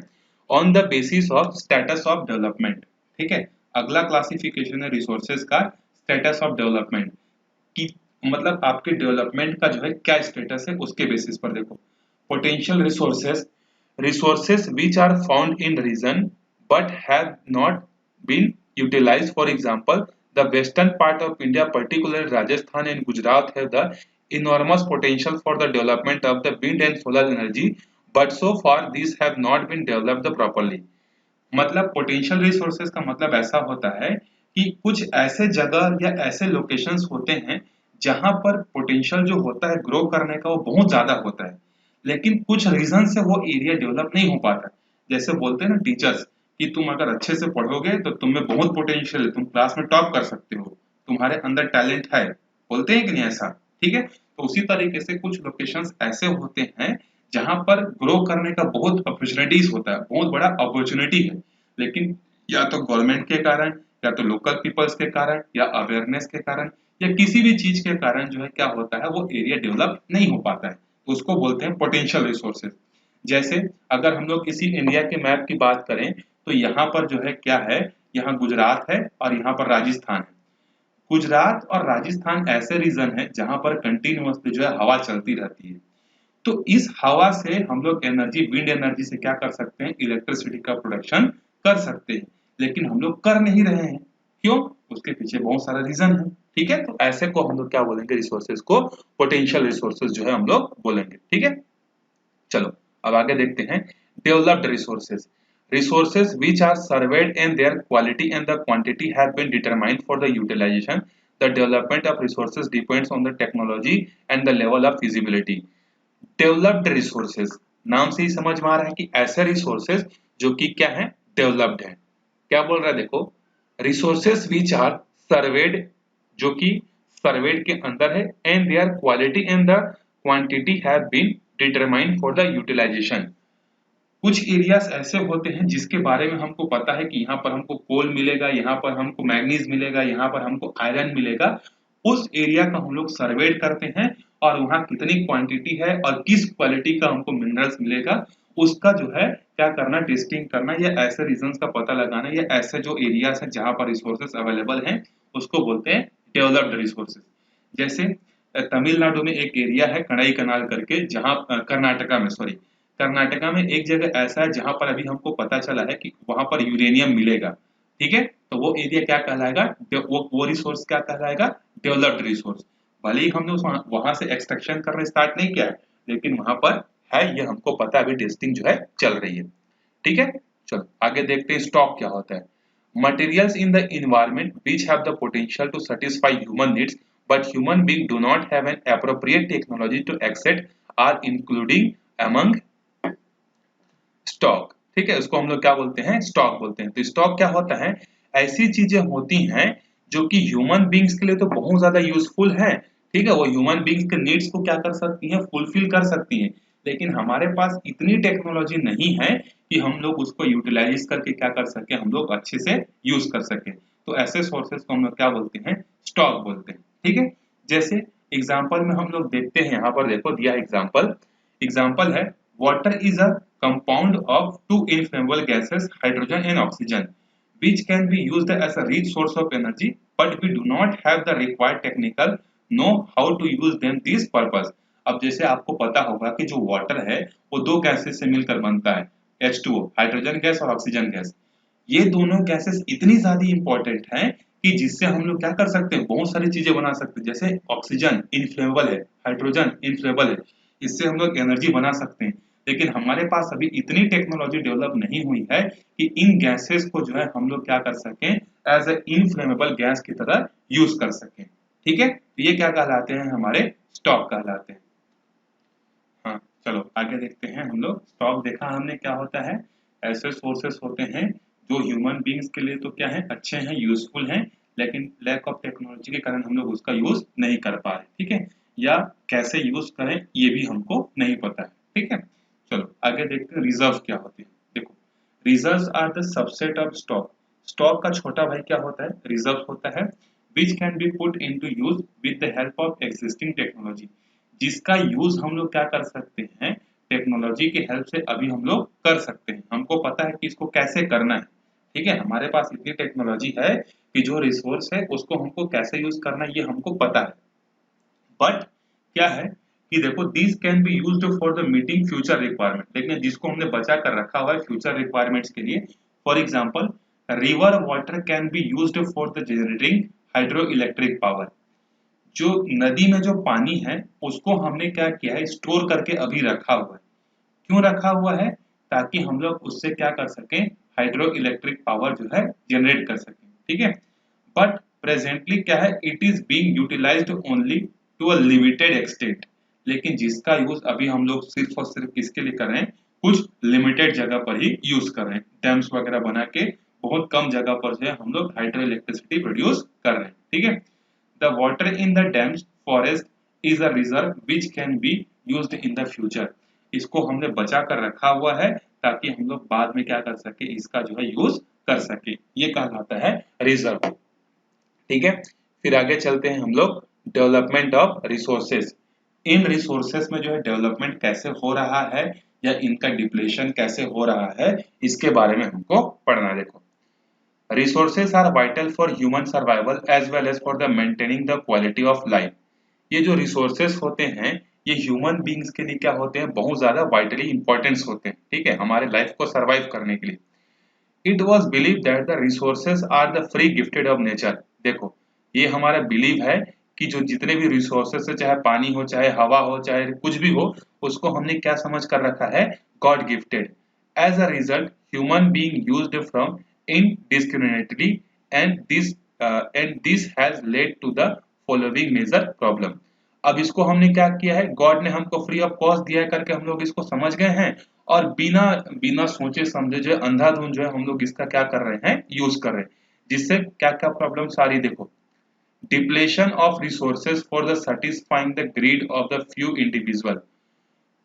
On the basis of status of development. ठीक है, अगला क्लासिफिकेशन है रिसोर्सेज का, स्टेटस ऑफ डेवलपमेंट की, मतलब आपके डेवलपमेंट का जो है क्या स्टेटस है उसके बेसिस पर देखो। Potential resources, resources which are found in region but have not been utilised, for example the western part of India, particularly Rajasthan and Gujarat, have the enormous potential for the development of the wind and solar energy, but so far these have not been developed properly। मतलब potential resources का मतलब ऐसा होता है कि कुछ ऐसे जगह या ऐसे लोकेशंस होते हैं जहां पर पोटेंशियल जो होता है ग्रो करने का वो बहुत ज्यादा होता है, लेकिन कुछ रीजन से वो एरिया डेवलप नहीं हो पाता। जैसे बोलते हैं ना टीचर्स कि तुम अगर अच्छे से पढ़ोगे तो तुम में बहुत पोटेंशियल है, तुम क्लास में टॉप कर सकते हो, तुम्हारे अंदर टैलेंट है, बोलते हैं कि नहीं ऐसा। ठीक है, तो उसी तरीके से कुछ लोकेशंस ऐसे होते हैं जहां पर ग्रो करने का बहुत अपॉर्चुनिटीज होता है, बहुत बड़ा अपॉर्चुनिटी है, लेकिन या तो गवर्नमेंट के कारण, या तो लोकल पीपल्स के कारण, या अवेयरनेस के कारण, या किसी भी चीज के कारण जो है क्या होता है, वो एरिया डेवलप नहीं हो पाता है, तो उसको बोलते हैं पोटेंशियल रिसोर्सेज। जैसे अगर हम लोग किसी इंडिया के मैप की बात करें तो यहाँ पर जो है क्या है, यहाँ गुजरात है और यहाँ पर राजस्थान है। गुजरात और राजस्थान ऐसे रीजन है जहां पर कंटिन्यूअसली जो है हवा चलती रहती है। तो इस हवा से हम लोग एनर्जी, विंड एनर्जी से क्या कर सकते हैं, इलेक्ट्रिसिटी का प्रोडक्शन कर सकते हैं, लेकिन हम लोग कर नहीं रहे हैं। क्यों? उसके पीछे बहुत सारा रीजन है। ठीक है, तो ऐसे को हम लोग क्या बोलेंगे, रिसोर्सेज को पोटेंशियल रिसोर्सेज जो है हम लोग बोलेंगे। ठीक है, चलो अब आगे देखते हैं। Developed resources, resources which are surveyed and their quality and the quantity have been determined for the utilization। The development of resources depends on the technology and the level of feasibility। Developed resources, नाम से ही समझ में आ रहा है कि ऐसे resources जो कि क्या है, डेवलप्ड है। क्या बोल रहा है देखो, रिसोर्सेज विच आर सर्वेड, जो कि सर्वेड के अंदर है, and their quality and the quantity have been determined for the utilisation. कुछ एरियाज ऐसे होते हैं जिसके बारे में हमको पता है कि यहाँ पर हमको कोल मिलेगा, यहाँ पर हमको मैग्नीज मिलेगा, यहाँ पर हमको आयरन मिलेगा। उस एरिया का हम लोग सर्वे करते हैं और वहाँ कितनी क्वांटिटी है और किस क्वालिटी का हमको मिनरल्स मिलेगा, उसका जो है क्या करना, टेस्टिंग करना, या ऐसे रीजंस का पता लगाना, या ऐसे जो एरियाज हैं जहाँ पर रिसोर्सेज अवेलेबल हैं उसको बोलते हैं डेवलप्ड रिसोर्सेज। जैसे तमिलनाडु में एक एरिया है कड़ाई कनाल करके, जहाँ कर्नाटका में एक जगह ऐसा है जहां पर अभी हमको पता चला है कि वहां पर यूरेनियम मिलेगा। ठीक है, तो वो एरिया क्या कहलाएगा, वो रिसोर्स क्या कहलाएगा, डेवलप्ड रिसोर्स। भले ही हमने वहां से एक्सट्रैक्शन करना स्टार्ट नहीं किया है, लेकिन वहां पर है, ये हमको पता है, अभी टेस्टिंग जो है चल रही है। ठीक है, चलो आगे देखते हैं स्टॉक क्या होता है। Materials in the environment which have the potential to satisfy human needs but human beings do not have an appropriate technology to accept are including among stock. ठीक है, उसको हम लोग क्या बोलते हैं, स्टॉक बोलते हैं। तो स्टॉक क्या होता है, ऐसी चीजें होती हैं जो कि ह्यूमन बींग्स के लिए तो बहुत ज्यादा यूजफुल है। ठीक है, वो ह्यूमन बींग्स के नीड्स को क्या कर सकती हैं, फुलफिल कर सकती हैं, लेकिन हमारे पास इतनी टेक्नोलॉजी नहीं है कि हम लोग उसको यूटिलाइज करके क्या कर सके, हम लोग अच्छे से यूज कर सके। तो ऐसे सोर्सेस को हम लोग क्या बोलते हैं, स्टॉक बोलते हैं। ठीक है, जैसे एग्जाम्पल में हम लोग देखते हैं, यहाँ पर देखो दिया एग्जाम्पल, एग्जाम्पल है water is a compound of two inflammable gases, hydrogen and oxygen, which can be used as a rich source of energy, but we do not have the required technical know how to use them this purpose। अब जैसे आपको पता होगा कि जो water है वो दो गैसेस से मिलकर बनता है, H2O, हाइड्रोजन गैस और ऑक्सीजन गैस। ये दोनों गैसेस इतनी ज्यादा इंपॉर्टेंट हैं कि जिससे हम लोग क्या कर सकते हैं, बहुत सारी चीजें बना सकते हैं। जैसे ऑक्सीजन इनफ्लेमेबल है, हाइड्रोजन इनफ्लेमेबल है, इससे हम लोग एनर्जी बना सकते हैं। लेकिन हमारे पास अभी इतनी टेक्नोलॉजी डेवलप नहीं हुई है कि इन गैसेस को जो है हम लोग क्या कर सकें, एज ए इनफ्लेमेबल गैस की तरह यूज कर सकें। ठीक है, तो ये क्या कहलाते हैं, हमारे स्टॉक कहलाते हैं। हाँ, चलो आगे देखते हैं हम लोग। स्टॉक देखा हमने क्या होता है, ऐसे सोर्सेस होते हैं जो ह्यूमन बींग्स के लिए तो क्या है, अच्छे हैं, यूजफुल हैं, लेकिन लैक ऑफ टेक्नोलॉजी के कारण हम लोग उसका यूज नहीं कर पा रहे। ठीक है, या कैसे यूज करें ये भी हमको नहीं पता है। ठीक है, चलो आगे देखते हैं रिजर्व क्या होते हैं। देखो, reserve are the subset of stock. Stock का छोटा भाई क्या होता है, रिजर्व होता है, which can be put into use with the help of existing technology, जिसका यूज हम लोग क्या कर सकते हैं, टेक्नोलॉजी की हेल्प से अभी हम लोग कर सकते हैं। हमको पता है कि इसको कैसे करना है। ठीक है, हमारे पास इतनी टेक्नोलॉजी है कि जो रिसोर्स है उसको हमको कैसे यूज करना है ये हमको पता है। बट क्या है कि देखो, this can be used for the meeting future requirement, लेकिन जिसको हमने बचा कर रखा हुआ है फ्यूचर रिक्वायरमेंट्स के लिए। For example, river water can be used for the generating hydro electric power. जो नदी में जो पानी है उसको हमने क्या किया है, स्टोर करके अभी रखा हुआ है। क्यों रखा हुआ है, ताकि हम लोग उससे क्या कर सकें, हाइड्रो इलेक्ट्रिक पावर जो है जनरेट कर सकें। ठीक है, बट प्रेजेंटली क्या है, it is being utilised only to a limited extent. लेकिन जिसका यूज अभी हम लोग सिर्फ और सिर्फ किसके लिए कर रहे हैं, कुछ लिमिटेड जगह पर ही यूज कर रहे हैं। डैम्स वगैरह बना के बहुत कम जगह पर जो है हम लोग हाइड्रो इलेक्ट्रिसिटी प्रोड्यूस कर रहे हैं। ठीक है, the water in the dams forest is a reserve which can be used in the future. इसको हमने बचा कर रखा हुआ है ताकि हम लोग बाद में क्या कर सके, इसका जो है यूज कर सके। ये कहलाता है रिजर्व। ठीक है, फिर आगे चलते हैं हम लोग, development of resources. In resources में जो है डेवलपमेंट कैसे हो रहा है या इनका डिप्लेशन कैसे हो रहा है, इसके बारे में हमको पढ़ना। देखो, resources are vital for human survival as well as for the maintaining the quality of life. ये जो रिसोर्सेज होते हैं ये ह्यूमन बींग्स के लिए क्या होते हैं, बहुत ज्यादा वाइटली इंपॉर्टेंस होते हैं। ठीक है, हमारे लाइफ को सर्वाइव करने के लिए। It was believe that the resources are the free gifted of nature. देखो, ये हमारा बिलीव है कि जो जितने भी रिसोर्सेज है, चाहे पानी हो, चाहे हवा हो, चाहे कुछ भी हो, उसको हमने क्या समझ कर रखा है, God gifted. As a result human being used from indiscriminately and this has led to the following major problem। अब इसको हमने क्या किया है, गॉड ने हमको फ्री ऑफ कॉस्ट दिया है करके हम लोग इसको समझ गए हैं, और बिना बिना सोचे समझे जो है अंधाधुंध जो है हम लोग इसका क्या कर रहे हैं, यूज कर रहे हैं, जिससे क्या क्या प्रॉब्लम सारी। देखो, depletion of resources for the satisfying the greed of the few individual.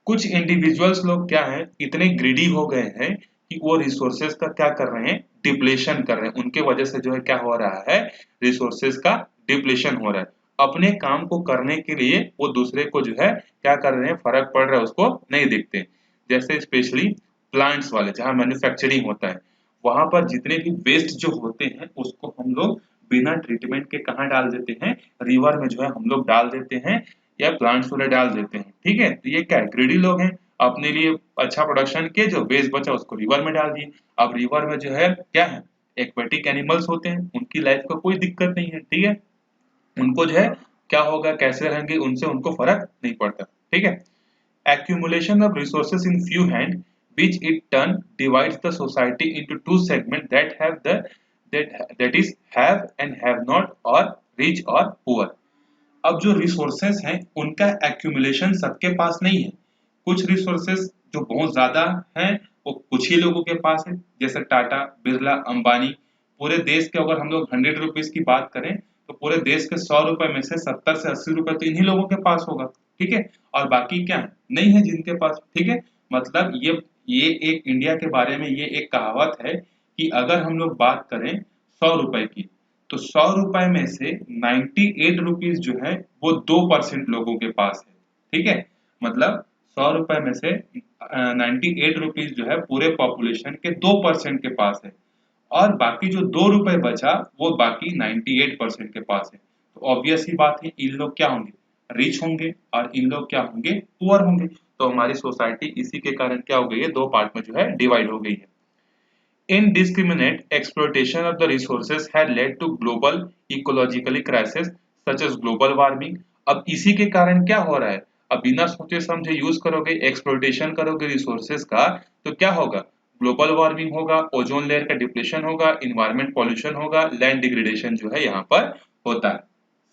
कुछ इंडिविजुअल्स लोग क्या है, इतने ग्रीडी हो गए हैं कि वो रिसोर्सेज का क्या कर रहे हैं, डिप्लेशन कर रहे हैं। उनके वजह से जो है क्या हो रहा है, रिसोर्सेज का डिप्लेशन हो रहा है। अपने काम को करने के लिए वो दूसरे को जो है क्या कर रहे हैं, फर्क पड़ रहा है उसको नहीं देखते। जैसे स्पेशली प्लांट्स वाले जहाँ मैन्युफैक्चरिंग होता है, वहां पर जितने भी वेस्ट जो होते हैं उसको हम लोग बिना ट्रीटमेंट के कहाँ डाल देते हैं, रिवर में जो है हम लोग डाल देते हैं या प्लांट्स वाले डाल देते हैं। ठीक है, तो ये क्या है, ग्रीडी लोग हैं, अपने लिए अच्छा प्रोडक्शन के जो वेस्ट बचा उसको रिवर में डाल दिए। अब रिवर में जो है क्या है, एक्वेटिक एनिमल्स होते हैं, उनकी लाइफ को कोई दिक्कत नहीं है। ठीक है, उनको जो है क्या होगा, कैसे रहेंगे, उनसे उनको फर्क नहीं पड़ता। ठीक है, accumulation of resources in few hands, which in turn divides the society into two segments that have the that is have and have not, or rich or poor। अब जो रिसोर्सेस हैं उनका एक्यूमुलेशन सबके पास नहीं है। कुछ रिसोर्सेस जो बहुत ज्यादा हैं वो कुछ ही लोगों के पास है, जैसे टाटा, बिरला, अंबानी। पूरे देश के अगर हम लोग 100 रुपीज की बात करें तो पूरे देश के 100 रुपए में से 70 से 80 रुपए तो इन्हीं लोगों के पास होगा। ठीक है, और बाकी क्या है, नहीं है जिनके पास। ठीक है, मतलब ये एक इंडिया के बारे में ये एक कहावत है कि अगर हम लोग बात करें 100 रुपए की, तो 100 रुपए में से 98 रुपीज जो है वो 2% लोगों के पास है। ठीक है, मतलब 100 रुपए में से 98 रुपीज जो है पूरे पॉपुलेशन के 2% के पास है, और बाकी जो 2 रुपए बचा वो बाकी 98% के पास है। तो ऑब्वियस ही बात है, इन लोग क्या होंगे, रिच होंगे, और इन लोग क्या होंगे, पुअर होंगे। तो हमारी सोसाइटी इसी के कारण क्या हो गई है, दो पार्ट में जो है डिवाइड हो गई है। Indiscriminate exploitation of the resources had led to global ecological crisis such as global warming। अब इसी के कारण क्या हो रहा है, अब बिना सोचे समझे यूज करोगे, एक्सप्लोइटेशन करोगे रिसोर्सेज का, तो क्या होगा, ग्लोबल वार्मिंग होगा, ओजोन लेयर का डिप्लेशन होगा, इन्वायरमेंट पॉल्यूशन होगा, लैंड डिग्रेडेशन जो है यहाँ पर होता है।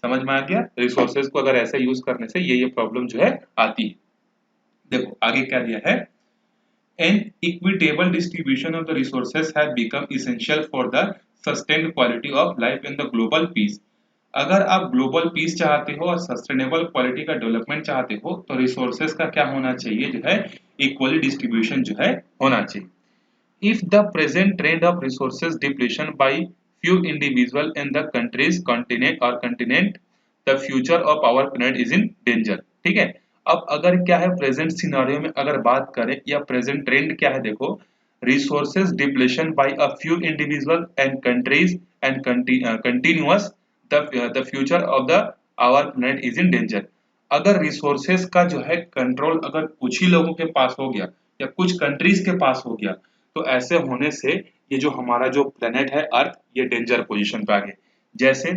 समझ में आ गया, रिसोर्सेज को अगर ऐसे यूज करने से ये प्रॉब्लम जो है आती है। देखो आगे क्या दिया है, an equitable distribution of the resources has become essential for the sustained quality of life in the global peace। अगर आप ग्लोबल पीस चाहते हो और सस्टेनेबल क्वालिटी का डेवलपमेंट चाहते हो तो रिसोर्सेज का क्या होना चाहिए, जो है इक्वली डिस्ट्रीब्यूशन जो है होना चाहिए। If the present trend of resources depletion by few individual in the countries continent the future of our planet is in danger। ठीक है, अब अगर क्या है, प्रेजेंट सिनारियो में अगर बात करें या प्रेजेंट ट्रेंड क्या है, देखो, resources depletion by a few individual and countries and continuous the future of the our planet is in danger. अगर रिसोर्सेज का जो है कंट्रोल अगर कुछ ही लोगों के पास हो गया या कुछ कंट्रीज के पास हो गया, तो ऐसे होने से ये जो हमारा जो प्लेनेट है अर्थ, ये डेंजर पोजीशन पे आ गए। जैसे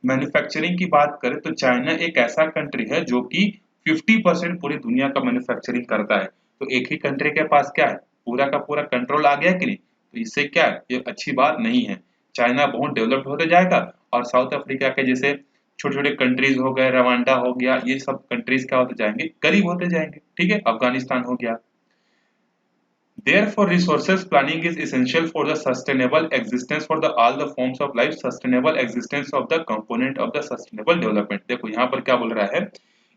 मैन्युफैक्चरिंग की बात करें तो चाइना एक ऐसा कंट्री है जो कि 50% पूरी दुनिया का मैन्युफैक्चरिंग करता है। तो एक ही कंट्री के पास क्या है, पूरा का पूरा कंट्रोल आ गया कि नहीं, तो इससे क्या है, ये अच्छी बात नहीं है। चाइना बहुत डेवलप्ड होते जाएगा और साउथ अफ्रीका के जैसे छोटे छोटे कंट्रीज हो गए, रवांडा हो गया, ये सब कंट्रीज क्या होते जाएंगे, गरीब होते जाएंगे। ठीक है, अफगानिस्तान हो गया। Therefore, resources planning is essential for the sustainable existence for the all the forms of life, sustainable existence of the component of the sustainable development। देखो यहाँ पर क्या बोल रहा है,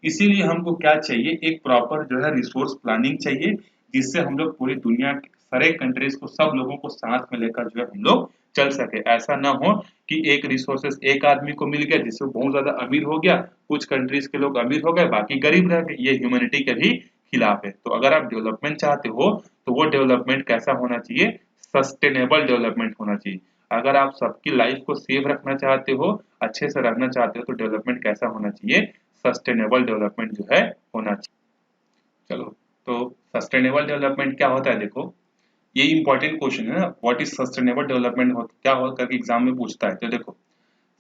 इसीलिए हमको क्या चाहिए, एक प्रॉपर जो है रिसोर्स प्लानिंग चाहिए, जिससे हम लोग पूरी दुनिया के सारे कंट्रीज को, सब लोगों को साथ में लेकर जो है हम लोग चल सके। ऐसा ना हो कि एक रिसोर्सेस एक आदमी को मिल गया जिससे बहुत ज्यादा अमीर हो गया, कुछ कंट्रीज के लोग अमीर हो गए, बाकी गरीब रह गए, ये ह्यूमैनिटी के भी खिलाफ है। तो अगर आप डेवलपमेंट चाहते हो तो वो डेवलपमेंट कैसा होना चाहिए, सस्टेनेबल डेवलपमेंट होना चाहिए। अगर आप सबकी लाइफ को सेव रखना चाहते हो, अच्छे से रहना चाहते हो, तो डेवलपमेंट कैसा होना चाहिए, सस्टेनेबल डेवलपमेंट जो है होना चाहिए। चलो, तो सस्टेनेबल डेवलपमेंट क्या होता है, देखो ये इंपॉर्टेंट क्वेश्चन है ना, व्हाट इज सस्टेनेबल डेवलपमेंट क्या होता है, एग्जाम में पूछता है। तो देखो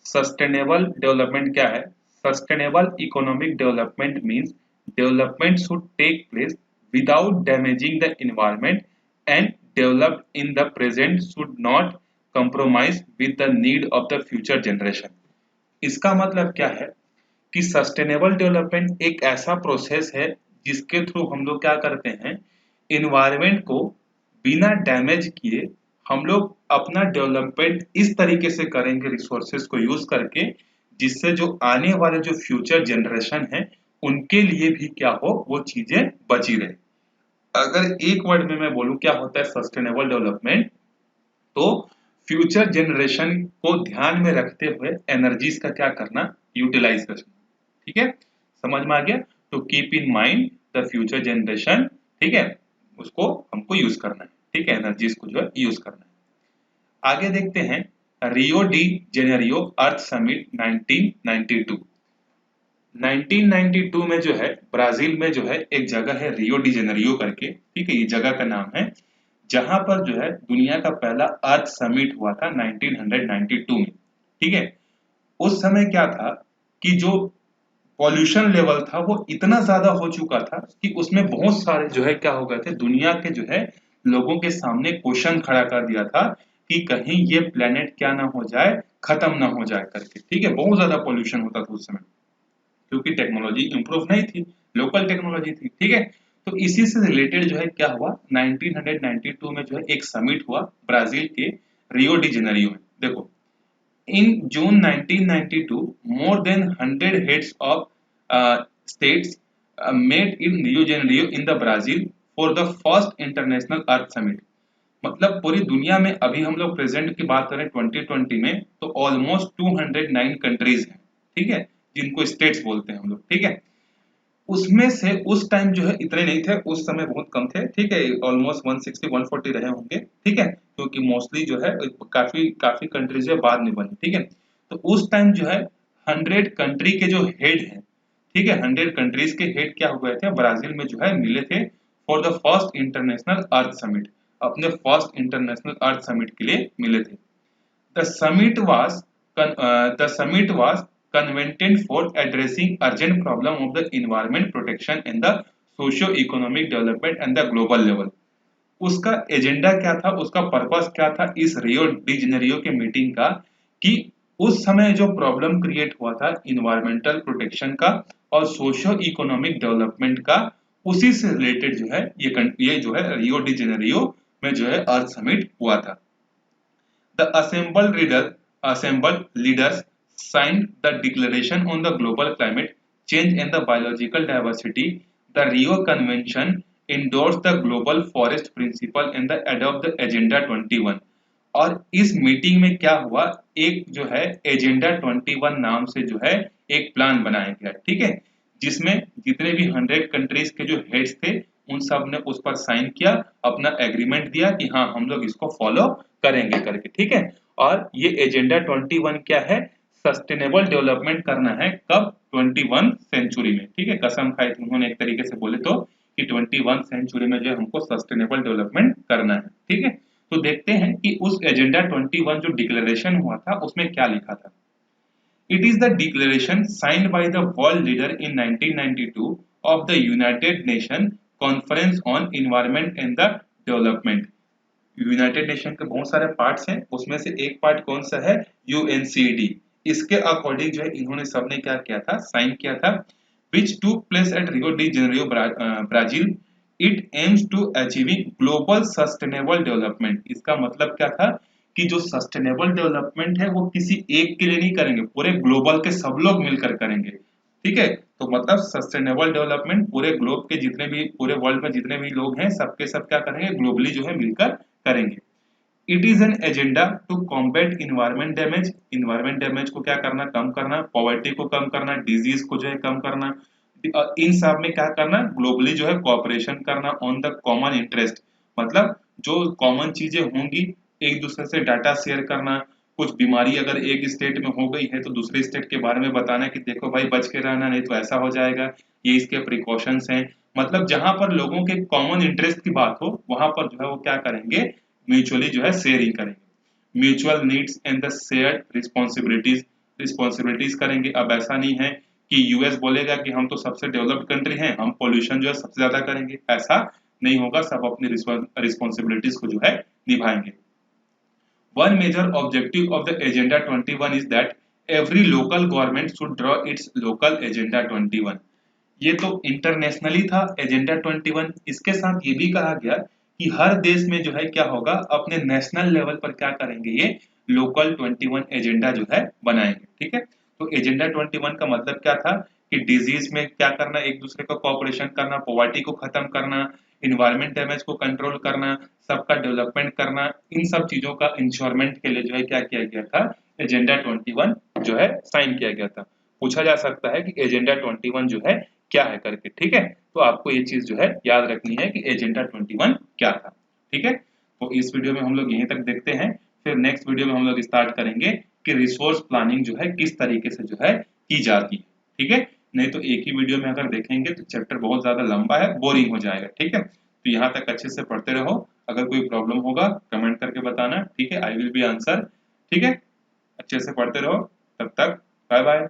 सस्टेनेबल डेवलपमेंट क्या है, sustainable economic development means development should take place without damaging the environment, and developed in the present should not compromise with the need of the future generation। इसका मतलब क्या है कि सस्टेनेबल डेवलपमेंट एक ऐसा process है जिसके थ्रू हम लोग क्या करते हैं, इन्वायरमेंट को बिना डैमेज किए हम लोग अपना डेवलपमेंट इस तरीके से करेंगे रिसोर्सेज को यूज करके, जिससे जो आने वाले जो फ्यूचर जनरेशन है उनके लिए भी क्या हो, वो चीजें बची रहे। अगर एक वर्ड में मैं बोलूं क्या होता है सस्टेनेबल डेवलपमेंट, तो फ्यूचर जनरेशन को ध्यान में रखते हुए एनर्जीज का क्या करना, यूटिलाइज करना। ठीक है, समझ में आ गया। तो keep in mind the future generation, ठीक है, उसको हमको यूज करना है। ठीक है, एनर्जीज को जो है यूज करना है। आगे देखते हैं रियो डी जेनेरियो अर्थ समिट 1992। 1992 में जो है ब्राजील में जो है एक जगह है रियो डी जेनेरियो करके, ठीक है, ये जगह का नाम है, जहां पर जो है दुनिया का पहला अर्थ समिट हुआ था 1992 में। ठीक है, उस समय क्या था कि जो पॉल्यूशन लेवल था वो इतना ज्यादा हो चुका था कि उसमें बहुत सारे जो है क्या हो गए थे, दुनिया के जो है लोगों के सामने क्वेश्चन खड़ा कर दिया था कि कहीं ये प्लेनेट क्या ना हो जाए, खत्म ना हो जाए करके। ठीक है, बहुत ज्यादा पॉल्यूशन होता था उस समय, क्योंकि टेक्नोलॉजी इंप्रूव नहीं थी, लोकल टेक्नोलॉजी थी। ठीक है, तो इसी से रिलेटेड जो है क्या हुआ, 1992 में जो है एक समिट हुआ ब्राजील के रियो डी जेनेरियो में। देखो, in June 1992, more than 100 heads of states met in Rio de Janeiro in the Brazil for the first international Earth Summit। मतलब पूरी दुनिया में अभी हम लोग प्रेजेंट की बात करें 2020 में, तो ऑलमोस्ट 209 कंट्रीज हैं। ठीक है, जिनको स्टेट्स बोलते हैं हम लोग। ठीक है, उसमें से उस टाइम जो है इतने नहीं थे, उस समय बहुत कम थे। ठीक है, ऑलमोस्ट 160 140 रहे होंगे। ठीक है, क्योंकि मोस्टली जो है काफी काफी कंट्रीज जो बाद में बनी। ठीक है, तो उस टाइम जो है 100 कंट्री के जो हेड हैं, ठीक है, 100 कंट्रीज के हेड क्या हुए थे, ब्राजील में जो है मिले थे for the first international earth summit, अपने फर्स्ट इंटरनेशनल अर्थ समिट के लिए मिले थे। The summit was the summit was convened for addressing urgent problem of the environment protection and the socio-economic development and the global level। उसका agenda क्या था, उसका purpose क्या था इस रियो डी जेनेरियो के मीटिंग का, कि उस समय जो प्रॉब्लम क्रिएट हुआ था इन्वायरमेंटल प्रोटेक्शन का और सोशियो इकोनॉमिक डेवलपमेंट का, उसी से रिलेटेड जो है ये जो है रियो डी जेनेरियो में जो है अर्थ समिट हुआ था। The assembled leaders signed the Declaration on the Global Climate Change and the Biological Diversity. The Rio Convention endorsed the Global Forest Principle and the adopt the Agenda 21। और इस meeting में क्या हुआ, एक जो है एजेंडा 21 नाम से जो है एक प्लान बनाया गया। ठीक है, जिसमें जितने भी 100 कंट्रीज के जो हेड्स थे उन सब ने उस पर साइन किया, अपना एग्रीमेंट दिया कि हाँ हम लोग इसको फॉलो करेंगे करके। ठीक है, और ये एजेंडा 21 क्या है, सस्टेनेबल डेवलपमेंट करना है कब, 21 सेंचुरी में। ठीक है, कसम खाई थी उन्होंने एक तरीके से बोले तो, कि 21 सेंचुरी में जो है हमको सस्टेनेबल डेवलपमेंट करना है। ठीक है, तो देखते हैं कि उस एजेंडा 21 जो डिक्लेरेशन हुआ था उसमें क्या लिखा था। It is the declaration signed by the world leader in 1992 of the United Nations Conference on Environment and the Development। United nation के बहुत सारे पार्ट्स हैं, उसमें से एक पार्ट कौन सा है, यूएनसीडी। इसके अकॉर्डिंग जो है इन्होंने सबने क्या किया था, साइन किया था, which took place at Rio de Janeiro, Brazil। It aims to achieving global sustainable development। इसका मतलब क्या था कि जो सस्टेनेबल डेवलपमेंट है वो किसी एक के लिए नहीं करेंगे, पूरे ग्लोबल के सब लोग मिलकर करेंगे। ठीक है, तो मतलब सस्टेनेबल डेवलपमेंट पूरे ग्लोब के जितने भी, पूरे वर्ल्ड में जितने भी लोग हैं सबके सब क्या करेंगे, ग्लोबली जो है मिलकर करेंगे। It is an agenda to combat environment damage. Environment damage को क्या करना, कम करना, पॉवर्टी को कम करना, डिजीज को जो है कम करना, इन सब में क्या करना, ग्लोबली जो है कोऑपरेशन करना ऑन द कॉमन इंटरेस्ट। मतलब जो कॉमन चीजें होंगी, एक दूसरे से डाटा शेयर करना, कुछ बीमारी अगर एक स्टेट में हो गई है तो दूसरे स्टेट के बारे में बताना कि देखो भाई बच के रहना, नहीं तो ऐसा हो जाएगा, ये इसके प्रिकॉशंस हैं। मतलब जहां पर लोगों के कॉमन इंटरेस्ट की बात हो वहां पर जो है वो क्या करेंगे, म्यूचुअली जो है शेयरिंग करेंगे। Mutual needs and the shared responsibilities करेंगे। अब ऐसा नहीं है कि यूएस बोलेगा कि हम तो सबसे डेवलप्ड कंट्री हैं, हम पोल्यूशन जो है सबसे ज्यादा करेंगे, ऐसा नहीं होगा, सब अपनी रिस्पॉन्सिबिलिटीज को जो है निभाएंगे। One major objective of the Agenda 21 is that every local government should draw its local Agenda 21। ये तो इंटरनेशनली था एजेंडा 21। इसके साथ ये भी कहा गया कि हर देश में जो है क्या होगा, अपने नेशनल लेवल पर क्या करेंगे, ये लोकल 21 एजेंडा जो है बनाएंगे। ठीक है, तो एजेंडा 21 का मतलब क्या था कि डिजीज में क्या करना, एक दूसरे का कोऑपरेशन करना, पॉवर्टी को खत्म करना, इन्वायरमेंट डैमेज को कंट्रोल करना, सबका डेवलपमेंट करना, इन सब चीजों का इंश्योरमेंट के लिए जो है क्या किया गया था, एजेंडा 21 जो है साइन किया गया था। पूछा जा सकता है कि एजेंडा 21 जो है क्या है करके, ठीक है। तो आपको ये चीज जो है याद रखनी है कि एजेंडा 21 क्या था, ठीक है। तो इस वीडियो में हम लोग यहीं तक देखते हैं, फिर नेक्स्ट वीडियो में हम लोग स्टार्ट करेंगे कि रिसोर्स प्लानिंग जो है किस तरीके से जो है की जाती है, ठीक है। नहीं तो एक ही वीडियो में अगर देखेंगे तो चैप्टर बहुत ज्यादा लंबा है, बोरिंग हो जाएगा, ठीक है। तो यहाँ तक अच्छे से पढ़ते रहो, अगर कोई प्रॉब्लम होगा कमेंट करके बताना, ठीक है, आई विल बी आंसर, ठीक है। अच्छे से पढ़ते रहो, तब तक बाय बाय।